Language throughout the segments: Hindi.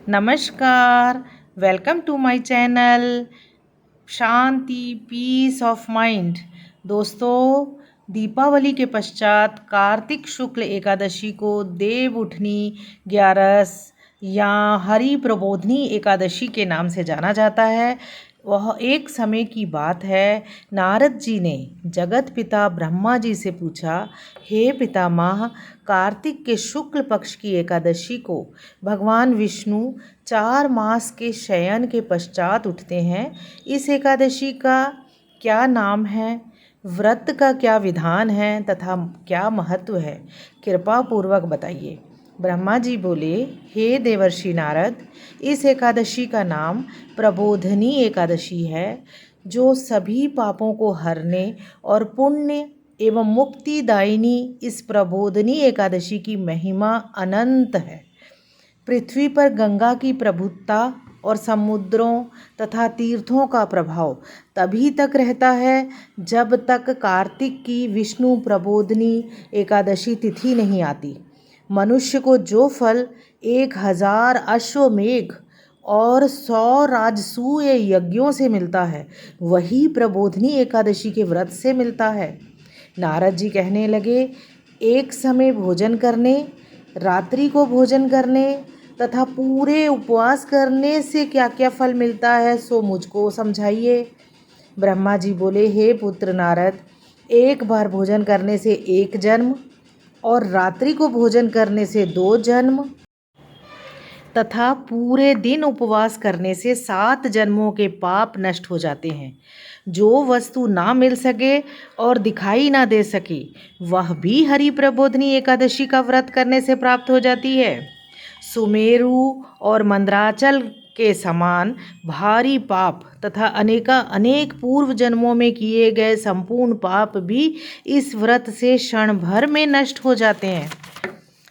नमस्कार, welcome to my channel Shanti peace of mind. दोस्तों, दीपावली के पश्चात कार्तिक शुक्ल एकादशी को देव उठनी ग्यारस या हरि प्रबोधनी एकादशी के नाम से जाना जाता है। वह एक समय की बात है, नारद जी ने जगत पिता ब्रह्मा जी से पूछा, हे पितामह, कार्तिक के शुक्ल पक्ष की एकादशी को भगवान विष्णु 4 मास के शयन के पश्चात उठते हैं। इस एकादशी का क्या नाम है, व्रत का क्या विधान है तथा क्या महत्व है, कृपा पूर्वक बताइए। ब्रह्मा जी बोले, हे देवर्षि नारद, इस एकादशी का नाम प्रबोधनी एकादशी है, जो सभी पापों को हरने और पुण्य एवं मुक्तिदायिनी इस प्रबोधनी एकादशी की महिमा अनंत है। पृथ्वी पर गंगा की प्रभुता और समुद्रों तथा तीर्थों का प्रभाव तभी तक रहता है जब तक कार्तिक की विष्णु प्रबोधनी एकादशी तिथि नहीं आती। मनुष्य को जो फल 1000 अश्वमेघ और 100 राजसूय यज्ञों से मिलता है, वही प्रबोधनी एकादशी के व्रत से मिलता है। नारद जी कहने लगे, एक समय भोजन करने, रात्रि को भोजन करने तथा पूरे उपवास करने से क्या क्या फल मिलता है, सो मुझको समझाइए। ब्रह्मा जी बोले, हे पुत्र नारद, एक बार भोजन करने से 1 जन्म और रात्रि को भोजन करने से 2 जन्म तथा पूरे दिन उपवास करने से 7 जन्मों के पाप नष्ट हो जाते हैं। जो वस्तु ना मिल सके और दिखाई ना दे सके, वह भी हरि प्रबोधनी एकादशी का व्रत करने से प्राप्त हो जाती है। सुमेरु और मंदराचल के समान भारी पाप तथा अनेक पूर्व जन्मों में किए गए संपूर्ण पाप भी इस व्रत से क्षण भर में नष्ट हो जाते हैं।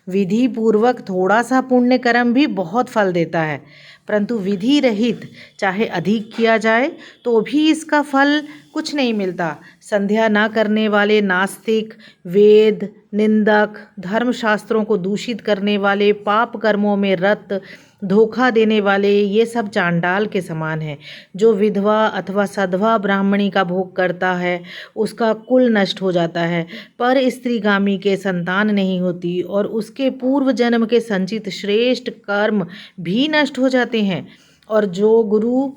विधि पूर्वक थोड़ा सा पुण्य कर्म भी बहुत फल देता है, परंतु विधि रहित चाहे अधिक किया जाए तो भी इसका फल कुछ नहीं मिलता। संध्या न करने वाले नास्तिक, वेद निंदक, धर्मशास्त्रों को दूषित करने वाले, पाप कर्मों में रत, धोखा देने वाले, ये सब चांडाल के समान है। जो विधवा अथवा सधवा ब्राह्मणी का भोग करता है, उसका कुल नष्ट हो जाता है, पर स्त्रीगामी के संतान नहीं होती और उसके पूर्व जन्म के संचित श्रेष्ठ कर्म भी नष्ट हो जाते हैं। और जो गुरु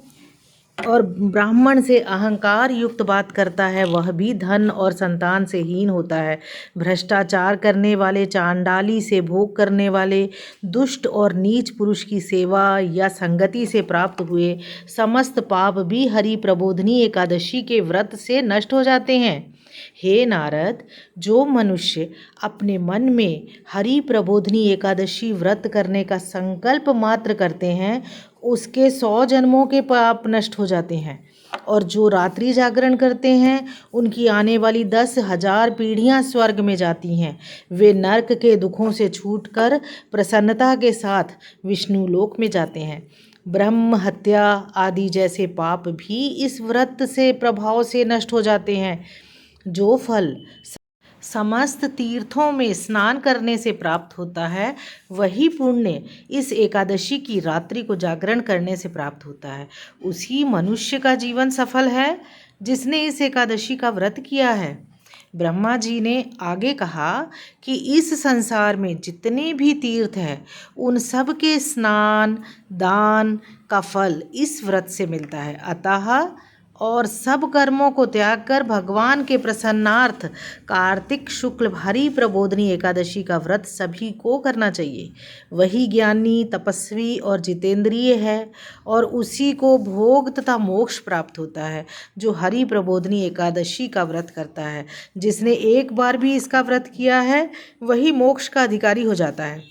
और ब्राह्मण से अहंकार युक्त बात करता है, वह भी धन और संतान से हीन होता है। भ्रष्टाचार करने वाले, चांडाली से भोग करने वाले, दुष्ट और नीच पुरुष की सेवा या संगति से प्राप्त हुए समस्त पाप भी हरि प्रबोधनी एकादशी के व्रत से नष्ट हो जाते हैं। हे नारद, जो मनुष्य अपने मन में हरि प्रबोधनी एकादशी व्रत करने का संकल्प मात्र करते हैं, उसके 100 जन्मों के पाप नष्ट हो जाते हैं। और जो रात्रि जागरण करते हैं, उनकी आने वाली 10,000 पीढ़ियां स्वर्ग में जाती हैं। वे नरक के दुखों से छूटकर प्रसन्नता के साथ विष्णु लोक में जाते हैं। ब्रह्म हत्या आदि जैसे पाप भी इस व्रत से प्रभाव से नष्ट हो जाते हैं। जो फल समस्त तीर्थों में स्नान करने से प्राप्त होता है, वही पुण्य इस एकादशी की रात्रि को जागरण करने से प्राप्त होता है। उसी मनुष्य का जीवन सफल है जिसने इस एकादशी का व्रत किया है। ब्रह्मा जी ने आगे कहा कि इस संसार में जितने भी तीर्थ हैं, उन सब के स्नान दान का फल इस व्रत से मिलता है। अतः और सब कर्मों को त्याग कर भगवान के प्रसन्नार्थ कार्तिक शुक्ल हरि प्रबोधनी एकादशी का व्रत सभी को करना चाहिए। वही ज्ञानी, तपस्वी और जितेंद्रिय है और उसी को भोग तथा मोक्ष प्राप्त होता है जो हरि प्रबोधनी एकादशी का व्रत करता है। जिसने एक बार भी इसका व्रत किया है, वही मोक्ष का अधिकारी हो जाता है।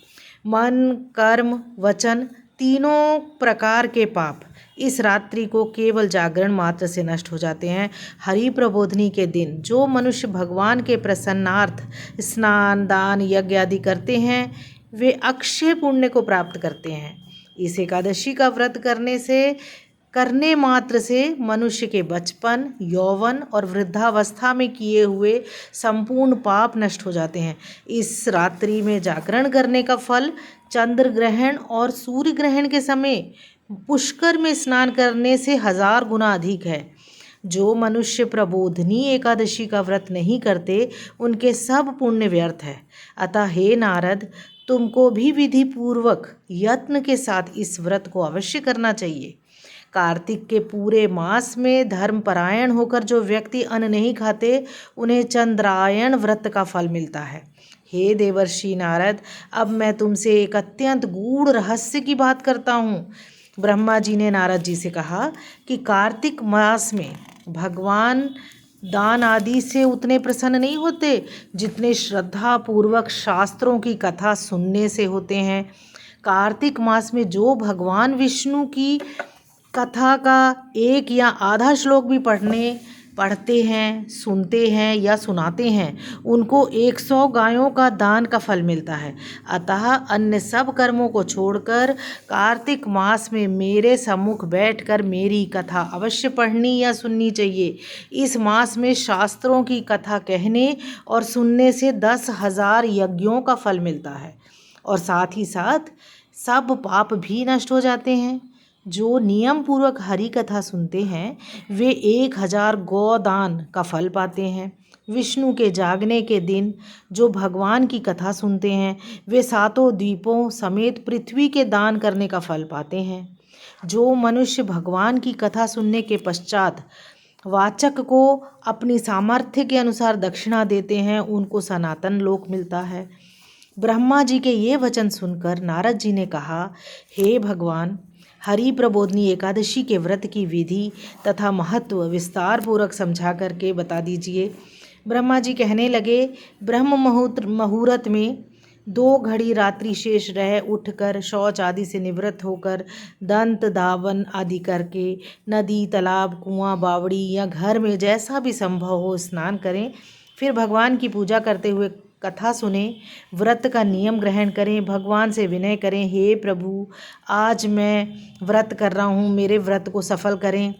मन, कर्म, वचन तीनों प्रकार के पाप इस रात्रि को केवल जागरण मात्र से नष्ट हो जाते हैं। हरि प्रबोधनी के दिन जो मनुष्य भगवान के प्रसन्नार्थ स्नान दान यज्ञ आदि करते हैं, वे अक्षय पुण्य को प्राप्त करते हैं। इस एकादशी का व्रत करने मात्र से मनुष्य के बचपन, यौवन और वृद्धावस्था में किए हुए संपूर्ण पाप नष्ट हो जाते हैं। इस रात्रि में जागरण करने का फल चंद्र ग्रहण और सूर्य ग्रहण के समय पुष्कर में स्नान करने से 1000 गुना अधिक है। जो मनुष्य प्रबोधिनी एकादशी का व्रत नहीं करते उनके सब पुण्य व्यर्थ है। अतः हे नारद, तुमको भी विधि पूर्वक यत्न के साथ इस व्रत को अवश्य करना चाहिए। कार्तिक के पूरे मास में धर्मपरायण होकर जो व्यक्ति अन्न नहीं खाते उन्हें चंद्रायण व्रत का फल मिलता है। हे देवर्षि नारद, अब मैं तुमसे एक अत्यंत गूढ़ रहस्य की बात करता हूँ। ब्रह्मा जी ने नारद जी से कहा कि कार्तिक मास में भगवान दान आदि से उतने प्रसन्न नहीं होते जितने श्रद्धा पूर्वक शास्त्रों की कथा सुनने से होते हैं। कार्तिक मास में जो भगवान विष्णु की कथा का एक या आधा श्लोक भी पढ़ते हैं, सुनते हैं या सुनाते हैं, उनको 100 गायों का दान का फल मिलता है। अतः अन्य सब कर्मों को छोड़कर कार्तिक मास में मेरे सम्मुख बैठकर मेरी कथा अवश्य पढ़नी या सुननी चाहिए। इस मास में शास्त्रों की कथा कहने और सुनने से 10,000 यज्ञों का फल मिलता है और साथ ही साथ सब पाप भी नष्ट हो जाते हैं। जो नियम पूर्वक हरि कथा सुनते हैं वे 1000 गोदान का फल पाते हैं। विष्णु के जागने के दिन जो भगवान की कथा सुनते हैं वे 7 द्वीपों समेत पृथ्वी के दान करने का फल पाते हैं। जो मनुष्य भगवान की कथा सुनने के पश्चात वाचक को अपनी सामर्थ्य के अनुसार दक्षिणा देते हैं उनको सनातन लोक मिलता है। ब्रह्मा जी के ये वचन सुनकर नारद जी ने कहा, हे भगवान, हरि प्रबोधिनी एकादशी के व्रत की विधि तथा महत्व विस्तार पूर्वक समझा करके बता दीजिए। ब्रह्मा जी कहने लगे, ब्रह्म मुहूर्त में 2 घड़ी रात्रि शेष रह उठकर शौच आदि से निवृत्त होकर दंत धावन आदि करके नदी, तालाब, कुआं, बावड़ी या घर में जैसा भी संभव हो स्नान करें। फिर भगवान की पूजा करते हुए कथा सुने, व्रत का नियम ग्रहण करें, भगवान से विनय करें, हे प्रभु, आज मैं व्रत कर रहा हूँ, मेरे व्रत को सफल करें।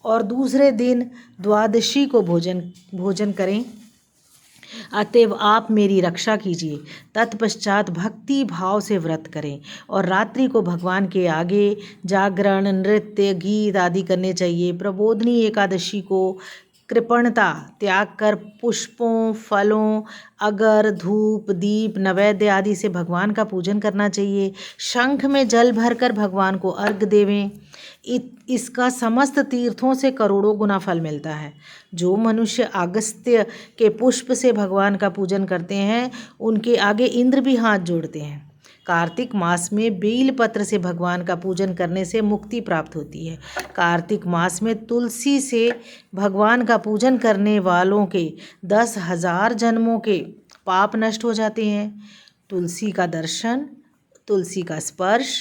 और दूसरे दिन द्वादशी को भोजन करें, अतएव आप मेरी रक्षा कीजिए। तत्पश्चात भक्ति भाव से व्रत करें और रात्रि को भगवान के आगे जागरण, नृत्य, गीत आदि करने चाहिए। प्रबोधिनी एकादशी को कृपणता त्याग कर पुष्पों, फलों, अगर, धूप, दीप, नैवेद्य आदि से भगवान का पूजन करना चाहिए। शंख में जल भरकर भगवान को अर्घ देवें। इसका समस्त तीर्थों से करोड़ों गुना फल मिलता है। जो मनुष्य अगस्त्य के पुष्प से भगवान का पूजन करते हैं उनके आगे इंद्र भी हाथ जोड़ते हैं। कार्तिक मास में बेल पत्र से भगवान का पूजन करने से मुक्ति प्राप्त होती है। कार्तिक मास में तुलसी से भगवान का पूजन करने वालों के 10,000 जन्मों के पाप नष्ट हो जाते हैं। तुलसी का दर्शन, तुलसी का स्पर्श,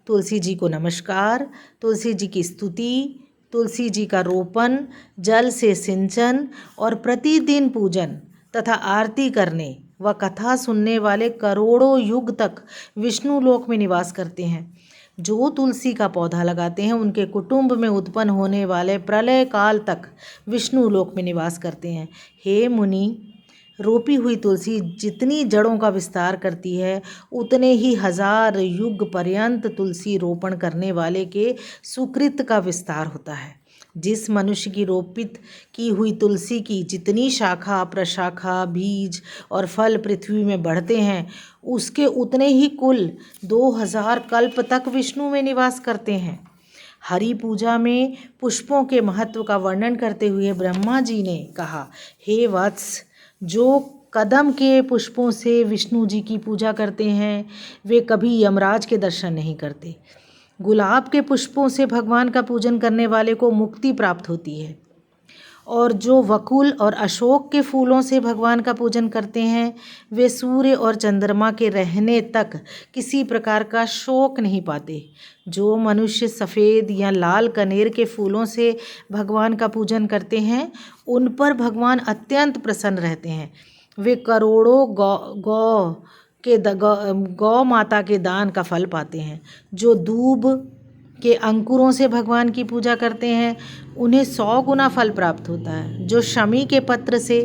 तुलसी जी को नमस्कार, तुलसी जी की स्तुति, तुलसी जी का रोपण, जल से सिंचन और प्रतिदिन पूजन तथा आरती करने व कथा सुनने वाले करोड़ों युग तक विष्णु लोक में निवास करते हैं। जो तुलसी का पौधा लगाते हैं उनके कुटुंब में उत्पन्न होने वाले प्रलय काल तक विष्णु लोक में निवास करते हैं। हे मुनि, रोपी हुई तुलसी जितनी जड़ों का विस्तार करती है उतने ही 1000 युग पर्यंत तुलसी रोपण करने वाले के सुकृत का विस्तार होता है। जिस मनुष्य की रोपित की हुई तुलसी की जितनी शाखा, प्रशाखा, बीज और फल पृथ्वी में बढ़ते हैं उसके उतने ही कुल 2000 कल्प तक विष्णु में निवास करते हैं। हरि पूजा में पुष्पों के महत्व का वर्णन करते हुए ब्रह्मा जी ने कहा, हे वत्स, जो कदम के पुष्पों से विष्णु जी की पूजा करते हैं वे कभी यमराज के दर्शन नहीं करते। गुलाब के पुष्पों से भगवान का पूजन करने वाले को मुक्ति प्राप्त होती है और जो वकुल और अशोक के फूलों से भगवान का पूजन करते हैं वे सूर्य और चंद्रमा के रहने तक किसी प्रकार का शोक नहीं पाते। जो मनुष्य सफ़ेद या लाल कनेर के फूलों से भगवान का पूजन करते हैं उन पर भगवान अत्यंत प्रसन्न रहते हैं। वे करोड़ों गौ माता के दान का फल पाते हैं। जो दूब के अंकुरों से भगवान की पूजा करते हैं उन्हें 100 गुना फल प्राप्त होता है। जो शमी के पत्र से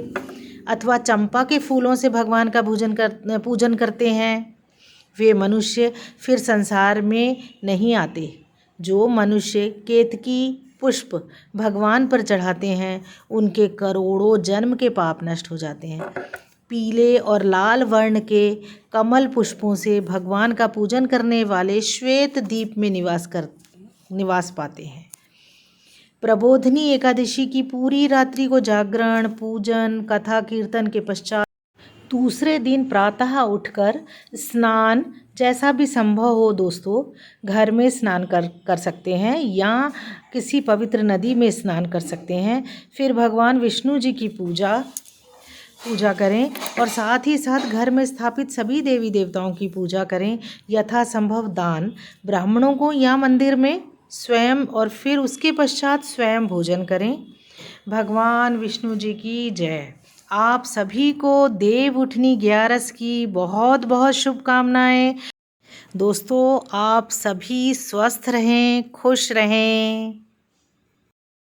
अथवा चंपा के फूलों से भगवान का पूजन करते हैं वे मनुष्य फिर संसार में नहीं आते। जो मनुष्य केतकी पुष्प भगवान पर चढ़ाते हैं उनके करोड़ों जन्म के पाप नष्ट हो जाते हैं। पीले और लाल वर्ण के कमल पुष्पों से भगवान का पूजन करने वाले श्वेत दीप में निवास पाते हैं। प्रबोधिनी एकादशी की पूरी रात्रि को जागरण, पूजन, कथा कीर्तन के पश्चात दूसरे दिन प्रातः उठकर स्नान, जैसा भी संभव हो दोस्तों, घर में स्नान कर सकते हैं या किसी पवित्र नदी में स्नान कर सकते हैं। फिर भगवान विष्णु जी की पूजा करें और साथ ही साथ घर में स्थापित सभी देवी देवताओं की पूजा करें। यथासंभव दान ब्राह्मणों को या मंदिर में स्वयं, और फिर उसके पश्चात स्वयं भोजन करें। भगवान विष्णु जी की जय। आप सभी को देव उठनी 11 की बहुत बहुत शुभकामनाएं। दोस्तों, आप सभी स्वस्थ रहें, खुश रहें।